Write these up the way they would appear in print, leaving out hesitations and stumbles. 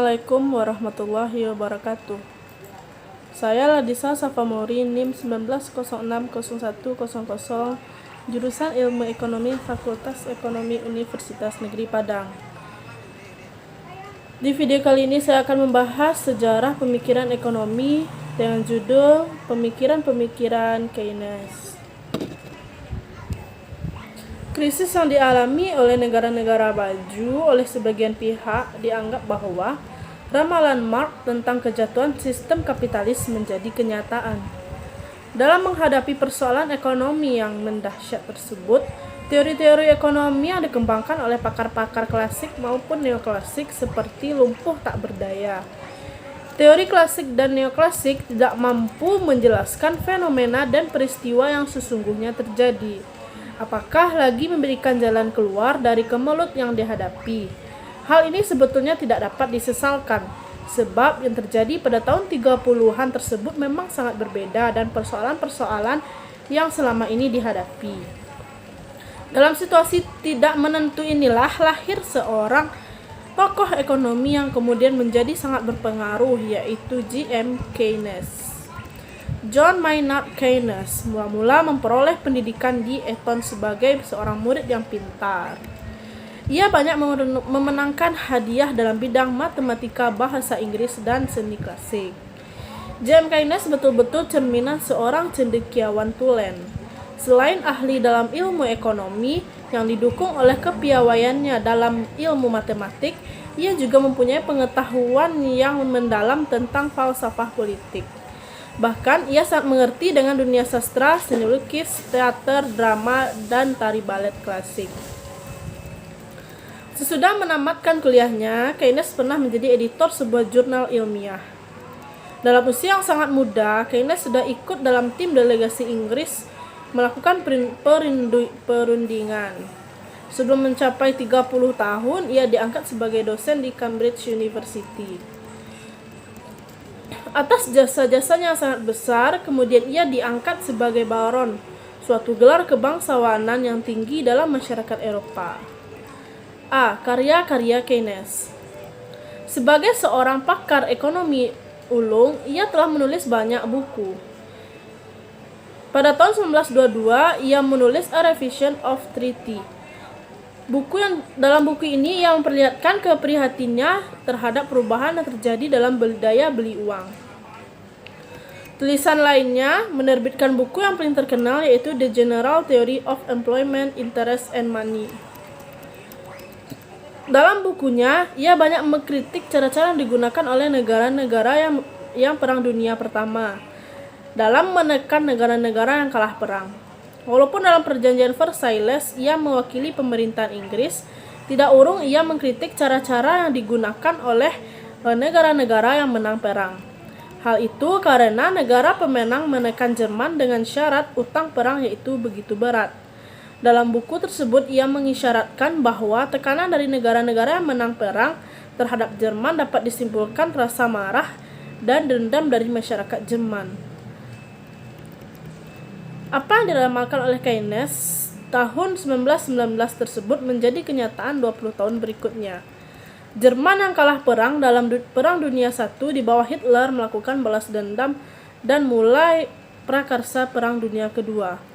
Assalamualaikum warahmatullahi wabarakatuh. Saya Ladisa Safamori, NIM 19060100, jurusan Ilmu Ekonomi, Fakultas Ekonomi Universitas Negeri Padang. Di video kali ini saya akan membahas sejarah pemikiran ekonomi dengan judul Pemikiran-pemikiran Keynes. Krisis yang dialami oleh negara-negara maju oleh sebagian pihak dianggap bahwa ramalan Marx tentang kejatuhan sistem kapitalis menjadi kenyataan. Dalam menghadapi persoalan ekonomi yang mendahsyat tersebut, teori-teori ekonomi yang dikembangkan oleh pakar-pakar klasik maupun neoklasik seperti lumpuh tak berdaya. Teori klasik dan neoklasik tidak mampu menjelaskan fenomena dan peristiwa yang sesungguhnya terjadi. Apakah lagi memberikan jalan keluar dari kemelut yang dihadapi? Hal ini sebetulnya tidak dapat disesalkan, sebab yang terjadi pada tahun 30-an tersebut memang sangat berbeda dan persoalan-persoalan yang selama ini dihadapi. Dalam situasi tidak menentu inilah lahir seorang tokoh ekonomi yang kemudian menjadi sangat berpengaruh, yaitu J.M. Keynes. John Maynard Keynes mula-mula memperoleh pendidikan di Eton sebagai seorang murid yang pintar. Ia banyak memenangkan hadiah dalam bidang matematika, bahasa Inggris, dan seni klasik. J.M. Keynes betul-betul cerminan seorang cendekiawan tulen. Selain ahli dalam ilmu ekonomi yang didukung oleh kepiawaiannya dalam ilmu matematik, ia juga mempunyai pengetahuan yang mendalam tentang falsafah politik. Bahkan ia sangat mengerti dengan dunia sastra, seni lukis, teater, drama, dan tari balet klasik. Sesudah menamatkan kuliahnya, Keynes pernah menjadi editor sebuah jurnal ilmiah. Dalam usia yang sangat muda, Keynes sudah ikut dalam tim delegasi Inggris melakukan perundingan. Sebelum mencapai 30 tahun, ia diangkat sebagai dosen di Cambridge University. Atas jasa-jasanya yang sangat besar, kemudian ia diangkat sebagai baron, suatu gelar kebangsawanan yang tinggi dalam masyarakat Eropa. Karya-karya Keynes. Sebagai seorang pakar ekonomi ulung, ia telah menulis banyak buku. Pada tahun 1922, ia menulis A Revision of Treaty. Dalam buku ini ia memperlihatkan keprihatinannya terhadap perubahan yang terjadi dalam daya beli uang. Tulisan lainnya menerbitkan buku yang paling terkenal, yaitu The General Theory of Employment, Interest and Money. Dalam bukunya, ia banyak mengkritik cara-cara yang digunakan oleh negara-negara yang Perang Dunia Pertama dalam menekan negara-negara yang kalah perang. Walaupun dalam perjanjian Versailles ia mewakili pemerintahan Inggris, tidak urung ia mengkritik cara-cara yang digunakan oleh negara-negara yang menang perang. Hal itu karena negara pemenang menekan Jerman dengan syarat utang perang yaitu begitu berat. Dalam buku tersebut ia mengisyaratkan bahwa tekanan dari negara-negara yang menang perang terhadap Jerman dapat disimpulkan rasa marah dan dendam dari masyarakat Jerman. Apa yang diramalkan oleh Keynes tahun 1919 tersebut menjadi kenyataan 20 tahun berikutnya. Jerman yang kalah perang dalam Perang Dunia I di bawah Hitler melakukan balas dendam dan mulai prakarsa Perang Dunia Kedua.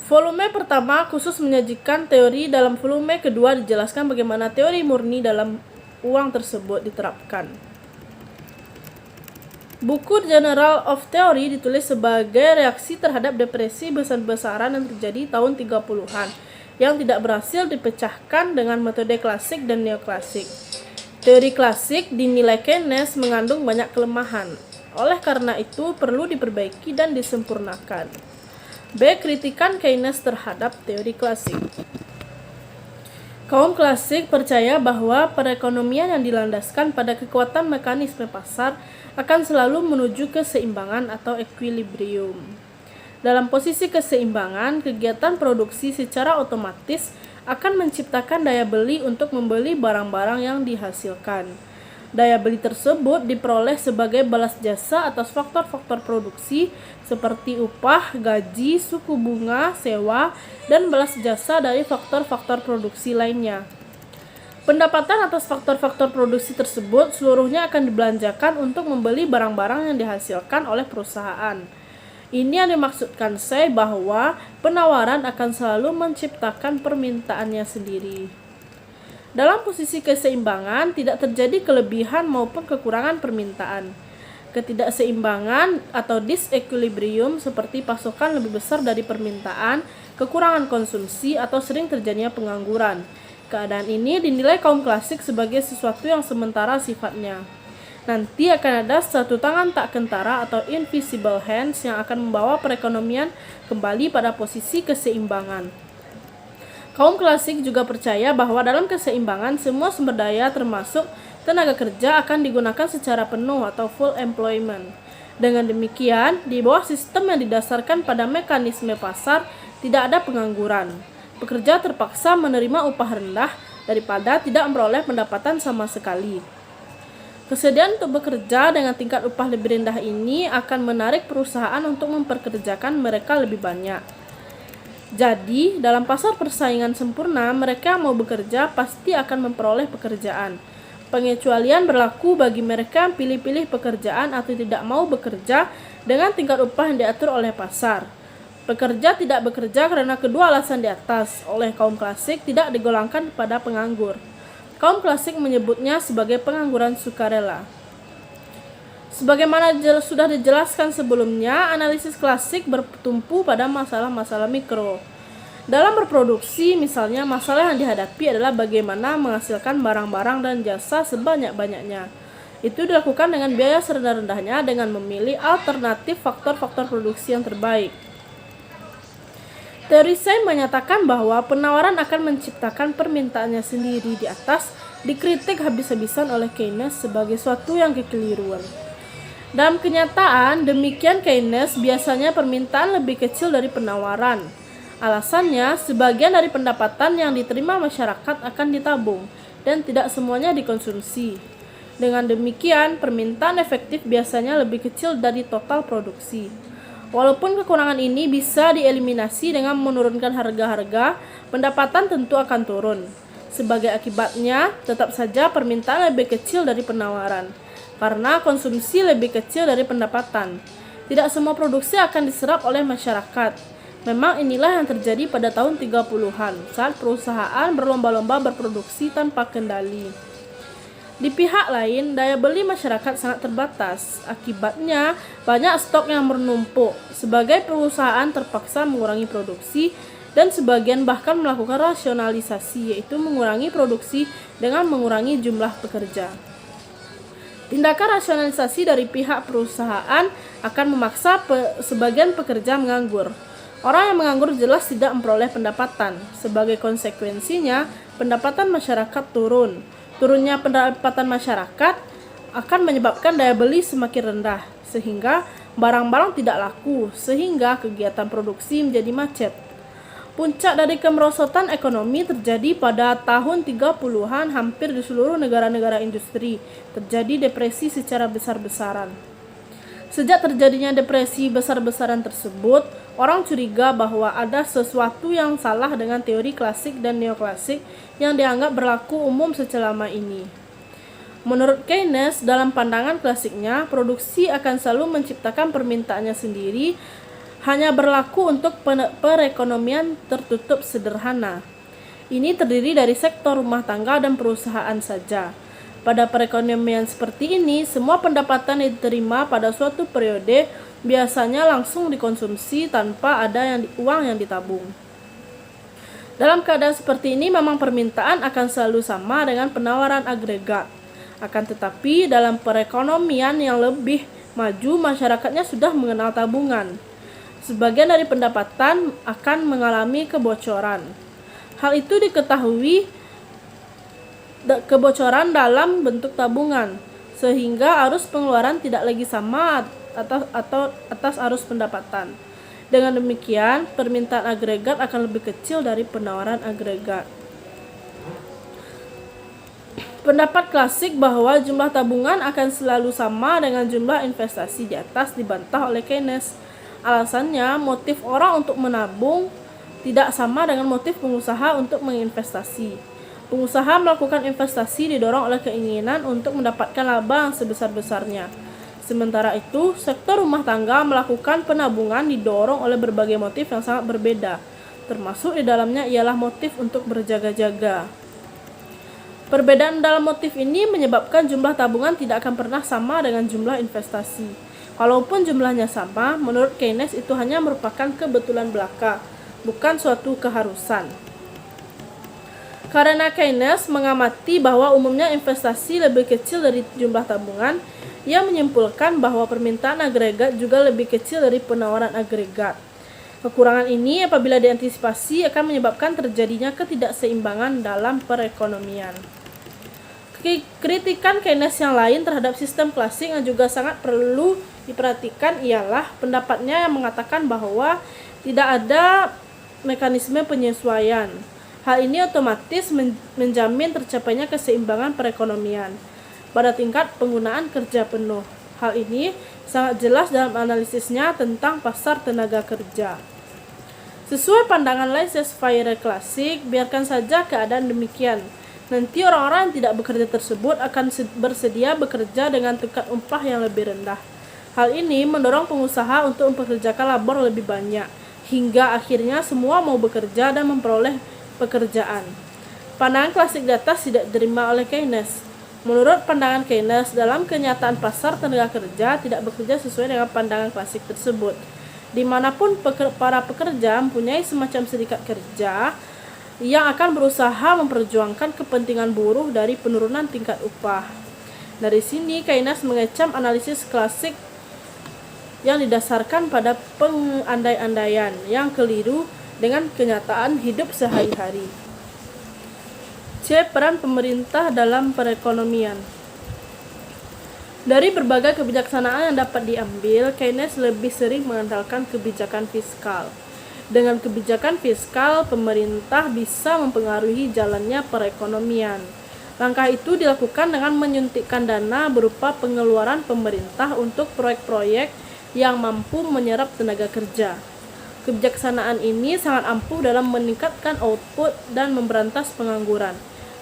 Volume pertama khusus menyajikan teori, dalam volume kedua dijelaskan bagaimana teori murni dalam uang tersebut diterapkan. Buku General of Theory ditulis sebagai reaksi terhadap depresi besar-besaran yang terjadi tahun 30-an yang tidak berhasil dipecahkan dengan metode klasik dan neoklasik. Teori klasik dinilai Keynes mengandung banyak kelemahan. Oleh karena itu perlu diperbaiki dan disempurnakan. Kritikan Keynes terhadap teori klasik. Kaum klasik percaya bahwa perekonomian yang dilandaskan pada kekuatan mekanisme pasar akan selalu menuju keseimbangan atau equilibrium. Dalam posisi keseimbangan, kegiatan produksi secara otomatis akan menciptakan daya beli untuk membeli barang-barang yang dihasilkan. Daya beli tersebut diperoleh sebagai balas jasa atas faktor-faktor produksi seperti upah, gaji, suku bunga, sewa, dan balas jasa dari faktor-faktor produksi lainnya. Pendapatan atas faktor-faktor produksi tersebut seluruhnya akan dibelanjakan untuk membeli barang-barang yang dihasilkan oleh perusahaan. Ini yang dimaksudkan saya bahwa penawaran akan selalu menciptakan permintaannya sendiri. Dalam posisi keseimbangan, tidak terjadi kelebihan maupun kekurangan permintaan. Ketidakseimbangan atau disequilibrium seperti pasokan lebih besar dari permintaan, kekurangan konsumsi, atau sering terjadinya pengangguran. Keadaan ini dinilai kaum klasik sebagai sesuatu yang sementara sifatnya. Nanti akan ada satu tangan tak kentara atau invisible hands yang akan membawa perekonomian kembali pada posisi keseimbangan. Kaum klasik juga percaya bahwa dalam keseimbangan semua sumber daya termasuk tenaga kerja akan digunakan secara penuh atau full employment. Dengan demikian, di bawah sistem yang didasarkan pada mekanisme pasar, tidak ada pengangguran. Pekerja terpaksa menerima upah rendah daripada tidak memperoleh pendapatan sama sekali. Kesediaan untuk bekerja dengan tingkat upah lebih rendah ini akan menarik perusahaan untuk memperkerjakan mereka lebih banyak. Jadi, dalam pasar persaingan sempurna, mereka yang mau bekerja pasti akan memperoleh pekerjaan. Pengecualian berlaku bagi mereka yang pilih-pilih pekerjaan atau tidak mau bekerja dengan tingkat upah yang diatur oleh pasar. Pekerja tidak bekerja karena kedua alasan di atas oleh kaum klasik tidak digolongkan pada penganggur. Kaum klasik menyebutnya sebagai pengangguran sukarela. Sebagaimana sudah dijelaskan sebelumnya, analisis klasik bertumpu pada masalah-masalah mikro. Dalam berproduksi, misalnya, masalah yang dihadapi adalah bagaimana menghasilkan barang-barang dan jasa sebanyak-banyaknya. Itu dilakukan dengan biaya serendah-rendahnya dengan memilih alternatif faktor-faktor produksi yang terbaik. Teori Say menyatakan bahwa penawaran akan menciptakan permintaannya sendiri di atas dikritik habis-habisan oleh Keynes sebagai suatu yang kekeliruan. Dalam kenyataan, demikian Keynes biasanya permintaan lebih kecil dari penawaran. Alasannya, sebagian dari pendapatan yang diterima masyarakat akan ditabung dan tidak semuanya dikonsumsi. Dengan demikian, permintaan efektif biasanya lebih kecil dari total produksi. Walaupun kekurangan ini bisa dieliminasi dengan menurunkan harga-harga, pendapatan tentu akan turun. Sebagai akibatnya, tetap saja permintaan lebih kecil dari penawaran, karena konsumsi lebih kecil dari pendapatan. Tidak semua produksi akan diserap oleh masyarakat. Memang inilah yang terjadi pada tahun 30-an, saat perusahaan berlomba-lomba berproduksi tanpa kendali. Di pihak lain, daya beli masyarakat sangat terbatas. Akibatnya, banyak stok yang menumpuk. Sebagai perusahaan terpaksa mengurangi produksi dan sebagian bahkan melakukan rasionalisasi, yaitu mengurangi produksi dengan mengurangi jumlah pekerja. Tindakan rasionalisasi dari pihak perusahaan akan memaksa sebagian pekerja menganggur. Orang yang menganggur jelas tidak memperoleh pendapatan. Sebagai konsekuensinya, pendapatan masyarakat turun. Turunnya pendapatan masyarakat akan menyebabkan daya beli semakin rendah, sehingga barang-barang tidak laku, sehingga kegiatan produksi menjadi macet. Puncak dari kemerosotan ekonomi terjadi pada tahun 30-an hampir di seluruh negara-negara industri. Terjadi depresi secara besar-besaran. Sejak terjadinya depresi besar-besaran tersebut, orang curiga bahwa ada sesuatu yang salah dengan teori klasik dan neoklasik yang dianggap berlaku umum selama ini. Menurut Keynes, dalam pandangan klasiknya, produksi akan selalu menciptakan permintaannya sendiri, hanya berlaku untuk perekonomian tertutup sederhana. Ini terdiri dari sektor rumah tangga dan perusahaan saja. Pada perekonomian seperti ini, semua pendapatan yang diterima pada suatu periode biasanya langsung dikonsumsi tanpa ada uang yang ditabung. Dalam keadaan seperti ini, memang permintaan akan selalu sama dengan penawaran agregat. Akan tetapi, dalam perekonomian yang lebih maju, masyarakatnya sudah mengenal tabungan. Sebagian dari pendapatan akan mengalami kebocoran. Hal itu diketahui kebocoran dalam bentuk tabungan, sehingga arus pengeluaran tidak lagi sama atas arus pendapatan. Dengan demikian, permintaan agregat akan lebih kecil dari penawaran agregat. Pendapat klasik bahwa jumlah tabungan akan selalu sama dengan jumlah investasi di atas dibantah oleh Keynes. Alasannya, motif orang untuk menabung tidak sama dengan motif pengusaha untuk menginvestasi. Pengusaha melakukan investasi didorong oleh keinginan untuk mendapatkan laba yang sebesar-besarnya. Sementara itu, sektor rumah tangga melakukan penabungan didorong oleh berbagai motif yang sangat berbeda, termasuk di dalamnya ialah motif untuk berjaga-jaga. Perbedaan dalam motif ini menyebabkan jumlah tabungan tidak akan pernah sama dengan jumlah investasi. Kalaupun jumlahnya sama, menurut Keynes itu hanya merupakan kebetulan belaka, bukan suatu keharusan. Karena Keynes mengamati bahwa umumnya investasi lebih kecil dari jumlah tabungan, ia menyimpulkan bahwa permintaan agregat juga lebih kecil dari penawaran agregat. Kekurangan ini apabila diantisipasi akan menyebabkan terjadinya ketidakseimbangan dalam perekonomian. Kritikan Keynes yang lain terhadap sistem klasik yang juga sangat perlu diperhatikan ialah pendapatnya yang mengatakan bahwa tidak ada mekanisme penyesuaian. Hal ini otomatis menjamin tercapainya keseimbangan perekonomian pada tingkat penggunaan kerja penuh. Hal ini sangat jelas dalam analisisnya tentang pasar tenaga kerja. Sesuai pandangan laissez-faire klasik, biarkan saja keadaan demikian. Nanti orang-orang yang tidak bekerja tersebut akan bersedia bekerja dengan tingkat upah yang lebih rendah. Hal ini mendorong pengusaha untuk mempekerjakan labor lebih banyak, hingga akhirnya semua mau bekerja dan memperoleh pekerjaan. Pandangan klasik di atas tidak diterima oleh Keynes. Menurut pandangan Keynes, dalam kenyataan pasar tenaga kerja tidak bekerja sesuai dengan pandangan klasik tersebut. Dimanapun para pekerja mempunyai semacam serikat kerja yang akan berusaha memperjuangkan kepentingan buruh dari penurunan tingkat upah. Dari sini, Keynes mengecam analisis klasik yang didasarkan pada pengandai-andaian yang keliru dengan kenyataan hidup sehari-hari. C. Peran pemerintah dalam perekonomian. Dari berbagai kebijaksanaan yang dapat diambil, Keynes lebih sering mengandalkan kebijakan fiskal. Dengan kebijakan fiskal, pemerintah bisa mempengaruhi jalannya perekonomian. Langkah itu dilakukan dengan menyuntikkan dana berupa pengeluaran pemerintah untuk proyek-proyek yang mampu menyerap tenaga kerja. Kebijaksanaan ini sangat ampuh dalam meningkatkan output dan memberantas pengangguran,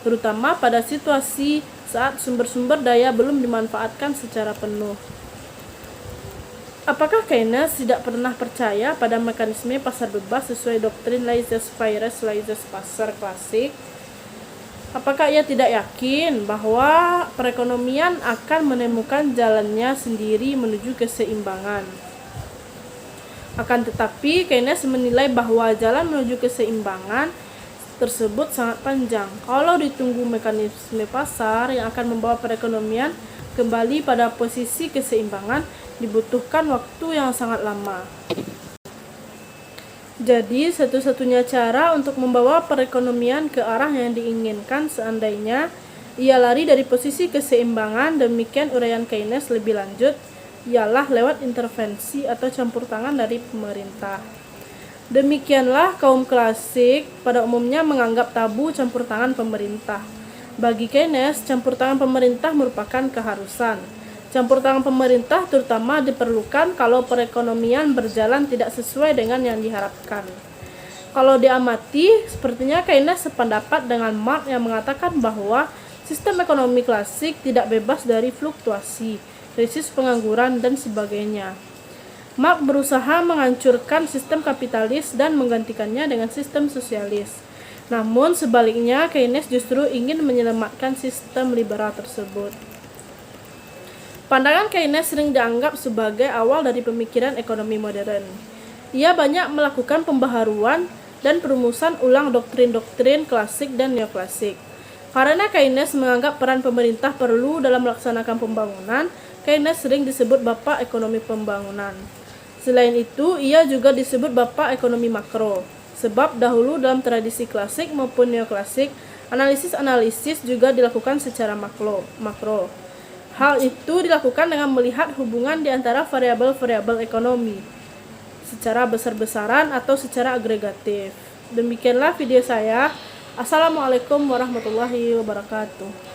terutama pada situasi saat sumber-sumber daya belum dimanfaatkan secara penuh. Apakah Keynes tidak pernah percaya pada mekanisme pasar bebas sesuai doktrin laissez-faire laissez-passer klasik? Apakah ia tidak yakin bahwa perekonomian akan menemukan jalannya sendiri menuju keseimbangan? Akan tetapi, Keynes menilai bahwa jalan menuju keseimbangan tersebut sangat panjang. Kalau ditunggu mekanisme pasar yang akan membawa perekonomian kembali pada posisi keseimbangan, dibutuhkan waktu yang sangat lama. Jadi, satu-satunya cara untuk membawa perekonomian ke arah yang diinginkan seandainya ia lari dari posisi keseimbangan, demikian uraian Keynes lebih lanjut, ialah lewat intervensi atau campur tangan dari pemerintah. Demikianlah kaum klasik pada umumnya menganggap tabu campur tangan pemerintah. Bagi Keynes, campur tangan pemerintah merupakan keharusan. Campur tangan pemerintah terutama diperlukan kalau perekonomian berjalan tidak sesuai dengan yang diharapkan. Kalau diamati, sepertinya Keynes sependapat dengan Marx yang mengatakan bahwa sistem ekonomi klasik tidak bebas dari fluktuasi, krisis pengangguran, dan sebagainya. Marx berusaha menghancurkan sistem kapitalis dan menggantikannya dengan sistem sosialis. Namun sebaliknya, Keynes justru ingin menyelamatkan sistem liberal tersebut. Pandangan Keynes sering dianggap sebagai awal dari pemikiran ekonomi modern. Ia banyak melakukan pembaharuan dan perumusan ulang doktrin-doktrin klasik dan neoklasik. Karena Keynes menganggap peran pemerintah perlu dalam melaksanakan pembangunan, Keynes sering disebut Bapak Ekonomi Pembangunan. Selain itu, ia juga disebut Bapak Ekonomi Makro, sebab dahulu dalam tradisi klasik maupun neoklasik, analisis-analisis juga dilakukan secara makro. Hal itu dilakukan dengan melihat hubungan di antara variabel-variabel ekonomi secara besar-besaran atau secara agregatif. Demikianlah video saya. Assalamualaikum warahmatullahi wabarakatuh.